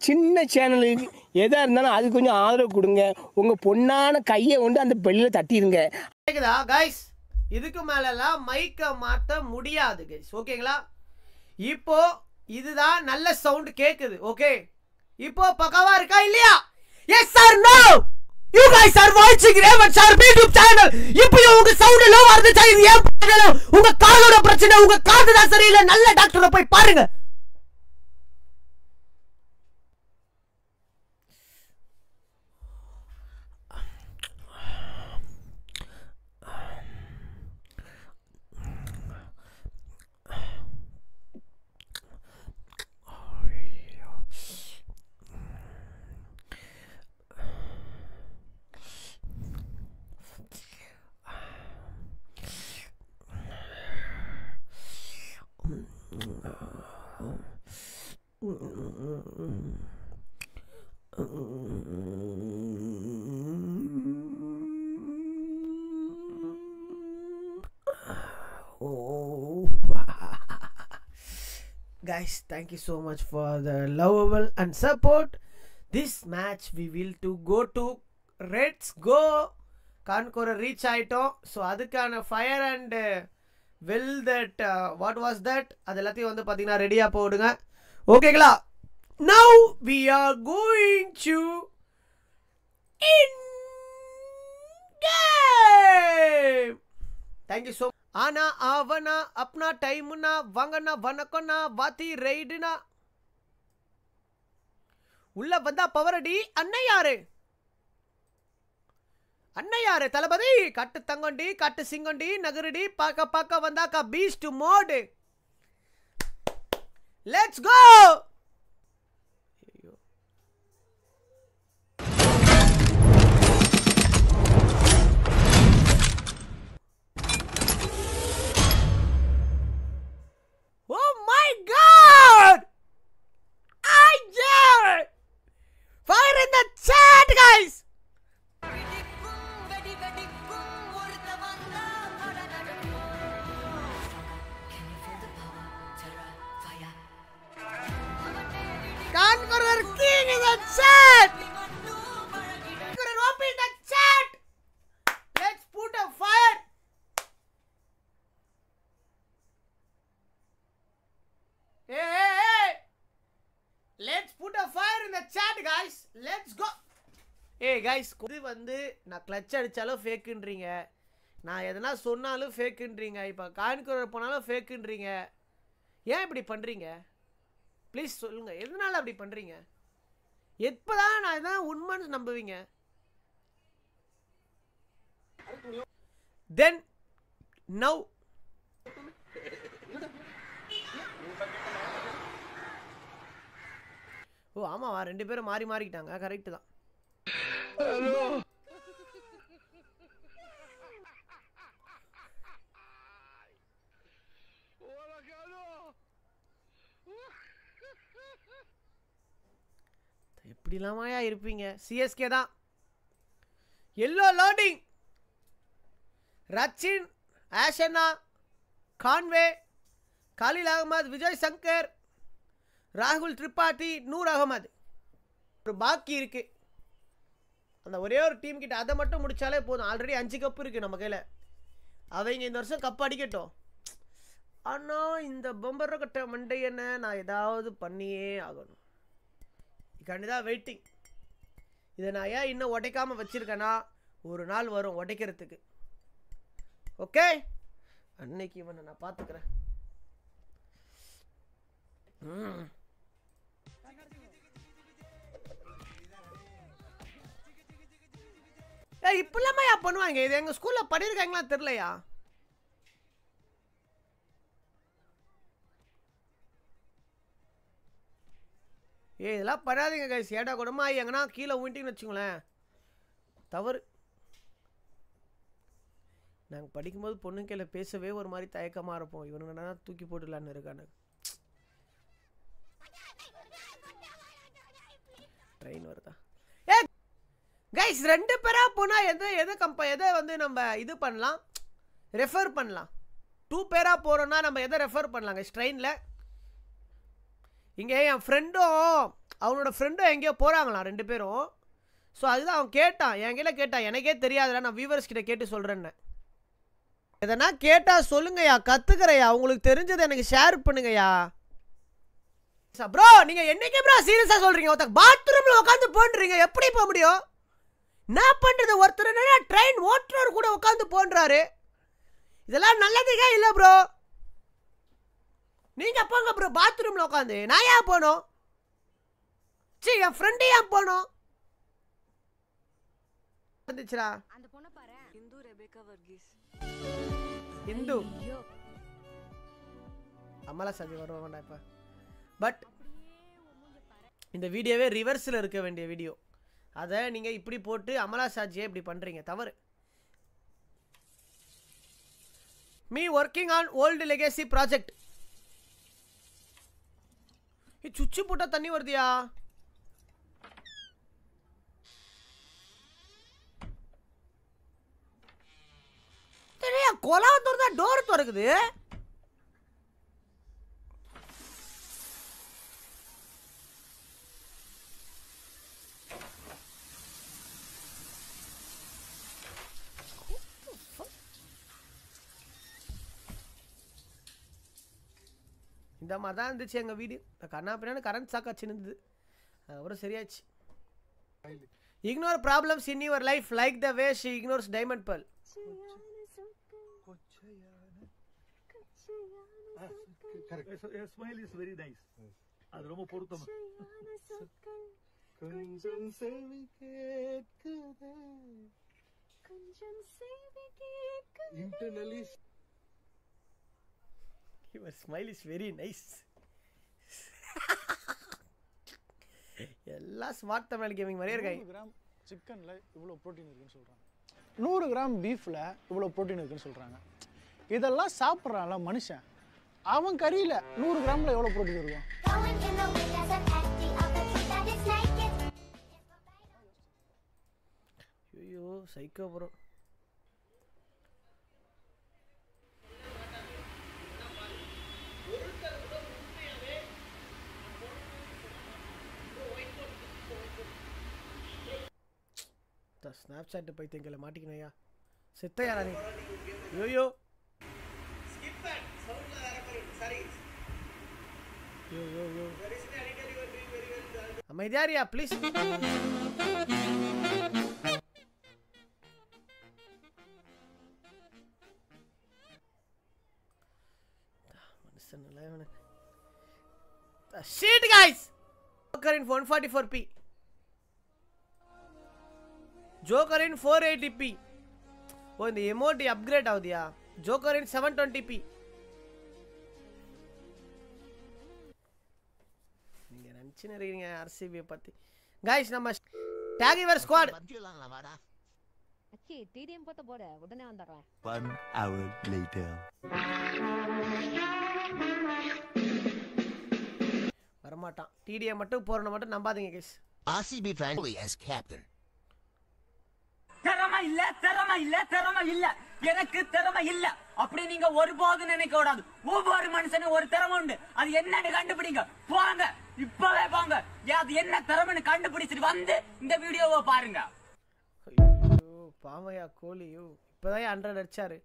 சின்ன சேனலுக்கு எதாக இருந்தாலும் அது கொஞ்சம் ஆதரவு கொடுங்க. உங்கள் பொண்ணான கையை கொண்டு அந்த பெல்லில் தட்டிடுங்க. கேக்குதா கைஸ்? இதுக்கு மேலலாம் மைக்கை மாற்ற முடியாது கைஸ். ஓகேங்களா? இப்போ இதுதான் நல்ல சவுண்ட் கேக்குது. ஓகே, இப்போ பக்காவா இருக்கா இல்லையா? Yes or no? You guys are watching Raven Sharp YouTube channel. இப்போ உங்க சவுண்ட் லோ வருது. இது ஏன் பண்ணல? உங்க காதோட பிரச்சனை, உங்க காது தான் சரியில்லை. நல்ல டாக்டரை போய் பாருங்க. Guys, thank you so much for the lovable and support. This match we will go to Let's Go Kankura reach ஆயிட்டோம். So அதுக்கான fire and will that what was that அதெல்லாத்தையும் வந்து பாத்தீங்கன்னா ரெடியா போடுங்க. ஓகேங்களா? Now we are going to in game. Thank you so much. ஆனா அவனா அப்னா டைம்னா வாங்கனா வணக்கம்னா வாத்தி ரைடுனா உள்ள வந்தா பவரடி. அண்ணன் யாரு? அண்ணன் யாரு? தளபதி கட்டு தங்கண்டி கட்டு சிங்கண்டி நகரடி பாக்க பாக்க வந்தாக்கா beast mode. Let's go. Oh my god! Yeah! Fire in the chat, guys! Conqueror King in the chat! Conqueror OP in the chat! Let's put a fire! Hey! Let's put a fire in the chat, guys. Let's go. Hey guys, இது வந்து நான் clutch அடிச்சாலும் ஃபேக்குன்றீங்க, நான் எதனா சொன்னாலும் ஃபேக்குன்றீங்க, இப்போ conqueror போனாலும் ஃபேக்குன்றீங்க. ஏன் இப்படி பண்றீங்க? ப்ளீஸ் சொல்லுங்க, எதனால அப்படி பண்றீங்க? எப்பதான் நான் இதான் உண்மைன்னு நம்புவீங்க? Then now ஓ ஆமாவா, ரெண்டு பேரும் மாறி மாறிக்கிட்டாங்க. கரெக்ட் தான். எப்படிலாமாயா இருப்பீங்க? சிஎஸ்கே தான். Yellow loading. ரச்சின், ஆஷனா, கான்வே, காலில் அகமது, விஜய் சங்கர், ராகுல் திரிபாதி, நூர் அகமது. ஒரு பாக்கி இருக்கு, அந்த ஒரே ஒரு டீம் கிட்ட. அதை மட்டும் முடிச்சாலே போதும். ஆல்ரெடி 5 கப்பு இருக்கு நம்ம கையில். அவங்க இந்த வருஷம் கப் அடிக்கட்டும். ஆனால் இந்த பொம்பர கட்ட மண்டையனை நான் ஏதாவது பண்ணியே ஆகணும். கண்டிதான் வெயிட்டிங். இதை நான் ஏன் இன்னும் உடைக்காமல் வச்சிருக்கேன்னா, ஒரு நாள் வரும் உடைக்கிறதுக்கு. ஓகே, அன்னைக்கு இவனை நான் பார்த்துக்கிறேன். இப்படிலாமா பண்ணுவாங்க? இது எங்க ஸ்கூல்ல பண்ணிருக்காங்களா தெரியலையா? இதெல்லாம் பண்ணாதீங்க கைஸ். ஏடா கூடமா எங்கன்னா கீழே ஊண்டின்னு வச்சுங்களேன், தவறு. நாங்கள் படிக்கும்போது பொண்ணு கையில் பேசவே ஒரு மாதிரி தயக்கமாக இருப்போம். இவனுங்கன்னா தூக்கி போட்டுலான்னு இருக்கானு. ட்ரெயின் வருதா? கைஸ் 2 பேரா போனால் எதை வந்து நம்ம இது பண்ணலாம், ரெஃபர் பண்ணலாம். 2 பேரா போகிறோன்னா நம்ம எதை ரெஃபர் பண்ணலாம் கைஸ் ட்ரெயினில்? இங்கே என் ஃப்ரெண்டும் அவனோட ஃப்ரெண்டும் எங்கேயோ போகிறாங்களாம் 2 பேரும். ஸோ அதுதான் அவன் கேட்டான், என்கிட்ட கேட்டான், எனக்கே தெரியாதுடா, நான் வியூவர்ஸ் கிட்ட கேட்டு சொல்கிறேன்னு. எதனா கேட்டால் சொல்லுங்கய்யா, கற்றுக்கிறேயா, உங்களுக்கு தெரிஞ்சதை எனக்கு ஷேர் பண்ணுங்கய்யா. ப்ரோ நீங்கள் என்னைக்கு ப்ரோ சீரியஸாக சொல்கிறீங்க? ஒருத்தர் பாத்ரூமில் உட்காந்து போன்றீங்க, எப்படி போக முடியும்? என்ன பண்ணுறது? ஒருத்தர் என்ன ட்ரெயின் ஓட்டுறவர் கூட உட்காந்து போன்றாரு. இதெல்லாம் நல்லதுக்கே இல்லை ப்ரோ. நீங்கள் போங்க ப்ரோ பாத்ரூமில் உட்காந்து. நான் ஏன் போனோம்? சரி என் ஃப்ரெண்டு ஏன் போனோம்? வந்துச்சுடா அந்த பொண்ண பாரு. இந்து ரெபேக்கா வர்கீஸ். இந்து அமலா சாஜி வருவாங்கடா இப்போ. பட் இந்த வீடியோவே ரிவர்ஸில் இருக்க வேண்டிய வீடியோ. அதை நீங்கள் இப்படி போட்டு அமலா சாஜியை இப்படி பண்ணுறீங்க, தவறு. Me working on old legacy project. சுவிட்சு போட்டால் தண்ணி வருதியா? கொலா திறந்தா டோர் திறக்குது. இந்த மாதிரி தான் இருந்துச்சு எங்கள் வீடு. கண்ணா பின்னாடி கரண்ட் சாக்காச்சு இருந்தது, அதுக்கப்புறம் சரியாச்சு. Ignore problems in your life like the way she ignores diamond pearl. Smile is very nice. அது ரொம்ப பொருத்தமா. கொஞ்சம் செவி கேட்குதே, கொஞ்சம் செவி கேட்குதே. Internally your smile is very nice. எல்லா ஸ்மார்ட் தமிழ் கேமிங் மாதிரியே இருக்காங்க. 100 கிராம் சிக்கன்ல இவ்வளோ புரோட்டீன் இருக்குன்னு சொல்றாங்க, 100 கிராம் பீஃப்ல இவ்வளோ புரோட்டீன் இருக்குன்னு சொல்றாங்க. இதெல்லாம் சாப்பிட்றான்ல மனுஷன், அவன் கறியில 100 கிராம்ல எவ்வளோ புரோட்டீன் இருக்கும்? ஐயோ சைக்கோ ப்ரோ. ஸ்னாப்சாட் பைத்தியங்களை மாட்டிக்கணையா, செத்தையாரா நீ? ஐயோ அமைதியாரியா please. Shit guys, Joker in 144p, Joker in 480p. ஓ இந்த எமோட் அப்கிரேட் ஆகுதியா? Joker in 720p. நீங்க நினைச்சுன்னு இருக்கீங்க ஆர்சிபி பத்தி. गाइस நம்ம டாக் யுவர் ஸ்குவாட். அச்சி டிடிஎம் போட்ட போட உடனே வந்தறேன். 1 hour later. வரமாட்டான். டிடிஎம் மட்டும் போறன மட்டும் நம்பாதீங்க guys. RCB fan as captain. திறமை இல்ல எனக்கு திறமை இல்ல அப்படி நீங்க ஒருபோதும் நினைக்க கூடாது. ஒவ்வொரு மனுஷனும் ஒரு திறமை உண்டு, அது என்னன்னு கண்டுபிடிங்க. போங்க இப்பவே போங்க, அது என்ன திறமைன்னு கண்டுபிடிச்சிட்டு வந்து இந்த வீடியோவை பாருங்க. ஐயோ பாவையா கோலியோ இப்பதான் 100 அடிச்சாரு.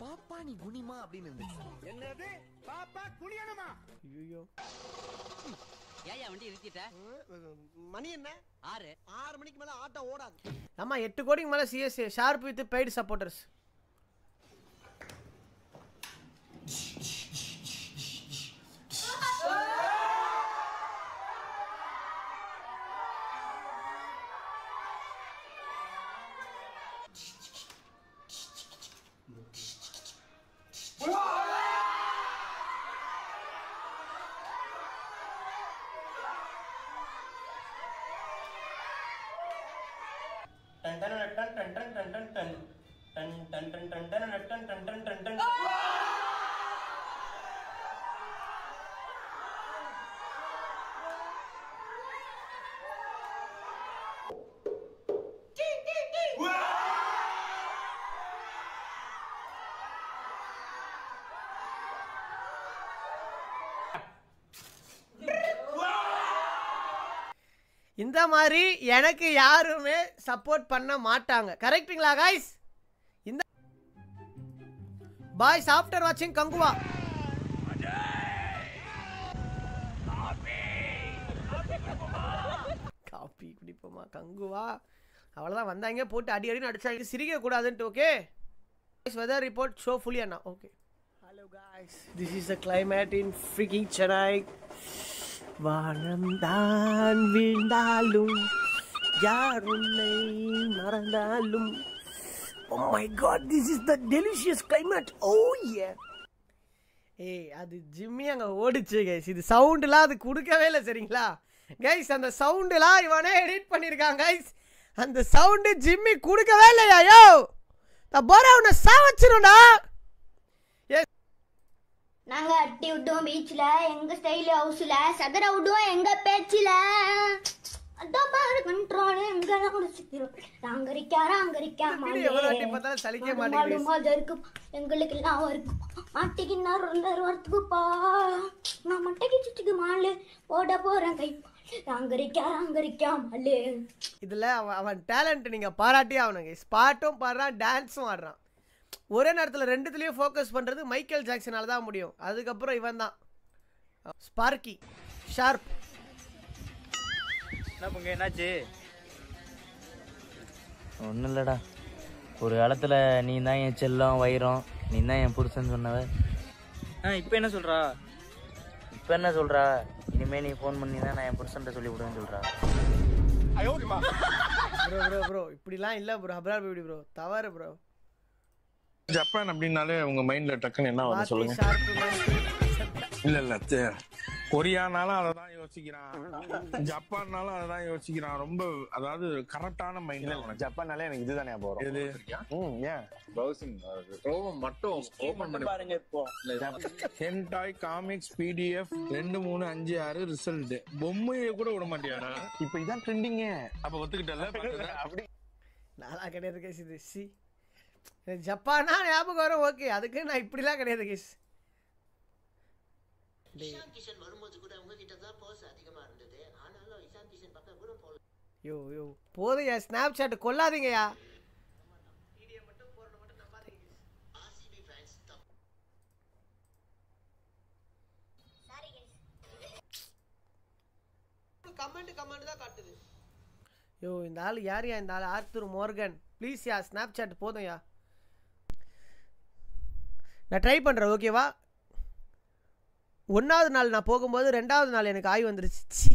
பாப்பா நீ குனிமா அப்படின்னு இருந்துச்சு. என்னது பாப்பா குனியணுமா? ஐயோ ஏயா வண்டி நிறுத்திட்ட? மணி என்ன? 6 மணிக்கு மேல ஆட்டோ ஓடாது. ஆமா 8 கோடிக்கு மேல CSA sharp with paid supporters. இந்த மாதிரி எனக்கு யாருமே சப்போர்ட் பண்ண மாட்டாங்க. கரெக்ட்டுங்களா கைஸ்? இந்த பாய்ஸ் ஆஃப்டர் வாட்சிங் கங்குவா காப்பி குடிப்போமா கங்குவா அவ்வளோதான். வந்தாங்க போட்டு அடி அடின்னு அடிச்சாங்க. சிரிக்க கூடாதுன்ட்டு. Okay weather report show fully அண்ணா. Okay hello guys, this is the climate in freaking Chennai. வானம் தான் வீழ்ந்தாலும் யார் உன்னை மறந்தாலும். oh my god, this is the delicious climate. oh yeah. ஏய் அது ஜிம்மி அங்கே ஓடிச்சு கைஸ். இது சவுண்டுலாம் அது கொடுக்கவே இல்லை சரிங்களா கைஸ். அந்த சவுண்டுலாம் இவனே எடிட் பண்ணியிருக்கான் கைஸ். அந்த சவுண்டு ஜிம்மி கொடுக்கவே இல்லையா? யோ நான் போற உன்னை சாவச்சிரும்டா. நாங்க அட்டி விட்டோம் பீச்ல, எங்க ஸ்டைல் ஹவுஸ்ல சதற விடுவோம் எங்க பேச்சுல. அதான் பாரு கண்ட்ரோல் எங்க முடிச்சுக்கிறோம். ராங்கரிக்கா ராங்கரிக்கா எங்களுக்கு எல்லாம் இருக்கும் மாட்டிக்கு வரத்துக்குப்பா. நான் மட்டைக்கு சுட்டுக்கு மாலு ஓட போறேன் கை ராங்கரிக்கா ராங்கரிக்கா மாலு. இதுல அவன் டேலண்ட் நீங்க பாராட்டி அவனுங்க. ஸ்பாட்டும் பாடுறான், டான்ஸும் ஆடுறான். ஒரே நேரத்தில் ரெண்டுத்துலேயும் ஃபோக்கஸ் பண்ணுறது மைக்கேல் ஜாக்சனால தான் முடியும். அதுக்கப்புறம் இவன் தான் ஸ்பார்க்கி ஷார்ப். என்ன பங்க என்னாச்சு? ஒன்றும் இல்லைடா. ஒரு காலத்தில் நீ தான் என் செல்லம் வைரம், நீ தான் என் புருஷன் சொன்னவ. இப்போ என்ன சொல்கிறா? இப்போ என்ன சொல்கிறா? இனிமேல் நீ ஃபோன் பண்ணி தான் நான் என் புருஷன்ட்ட சொல்லி விடுவேன்னு சொல்கிறா. ப்ரோ ப்ரோ ப்ரோ இப்படிலாம் இல்லை ப்ரோ. அப்ரார் பேபி ப்ரோ தவறு ப்ரோ. ஜப்பான் அப்படின்னாலே உங்க மைண்ட்ல டக்குன்னு என்ன வருது சொல்லுங்க? இல்ல இல்ல கொரியானாலும் அதை தான் யோசிக்கிறான், ஜப்பான்னாலும் அதை தான் யோசிக்கிறான். ரொம்ப அதாவது கரெக்டான மைண்ட். ஜப்பான்னாலே எனக்கு இதுதானே போறோம். இது ஏன் ப்ரௌசிங் ரோமம் மட்டும் ஓபன் பண்ணி பாருங்க. இப்போ ஹென்டாய் காமிக்ஸ் PDF 2356 ரிசல்ட். பொம்மையை கூட விட மாட்டியாடா. இப்போ இதான் ட்ரெண்டிங். அப்ப ஒத்துக்கிட்டல அப்படி நாளா கிடையாது கேஸ். இது சி ஜப்பானா ஞாபகம் வரும். ஓகே அதுக்கு நான் இப்படிலாம் கிடையாது கேஸ். யோ யோ போதையா ஸ்னாப் சாட் கொல்லாதீங்கயா. கமெண்ட் தான் காட்டுது. யோ இந்த ஆள் யாரையா? இந்த ஆள் ஆர்த்தர் மோர்கன். ப்ளீஸ் யா ஸ்னாப் சாட் போதும்யா. நான் ட்ரை பண்ணுறேன் ஓகேவா? 1வது நாள் நான் போகும்போது 2வது நாள் எனக்கு ஆய் வந்துருச்சு.